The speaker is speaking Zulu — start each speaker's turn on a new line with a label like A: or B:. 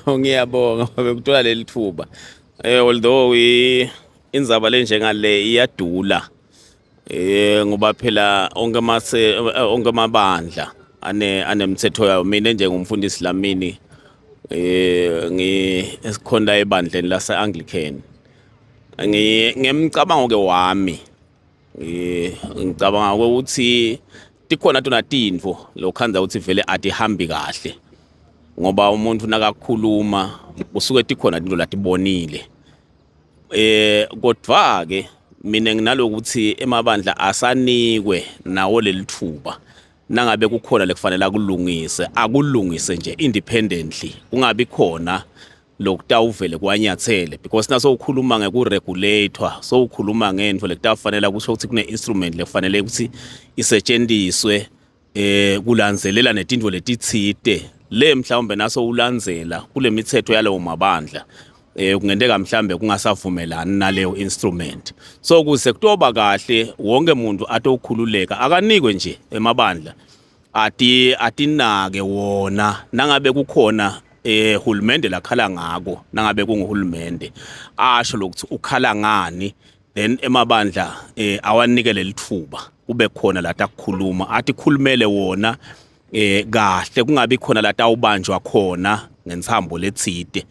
A: Ngiyabonga bekuthola leli thuba. Although indzaba lenjengale iyadula. Ngoba phela onke amabandla anemthetho yawo. Mina njengomfundisi lamini ngisikhonda ebandleni lase-Anglican. Ngemicabango ke wami ngicabanga ukuthi tikhona tona tintfo lokhandza ukuthi vele atihambi kahle. Ngoba umuntu nakakhuluma usuke tikhona into latibonile. Kodwa ke mina nginalokuthi emabandla asanikwe nawo lelithuba. Nangabe kukhona lekufanele akulungise nje independently. Kungabi khona lokutawuvele kwanyathele because naso ukhuluma ngekuregulator, so ukhuluma ngento lekutafanele kusho ukuthi kune instrument lefanele ukuthi isetshenziswe kulandzelela netintfo letitsite. Le mhlawumbe naso ulandzela kule mithetho yalawo mabandla kungenteka mhlambe kungasavumelani naleyo instrument. So kuze kutoba kahle wonke umuntu atokhululeka akanikwe nje emabandla atinake wona nangabe kukhona hulumende lakhala ngako nangabe kunguhulumende asho lokuthi ukhala ngani then emabandla awanikele lithuba kube khona la takukhuluma atikhulumele wona kahle kungabi khona la tawubanjwa khona ngentsambo letsite.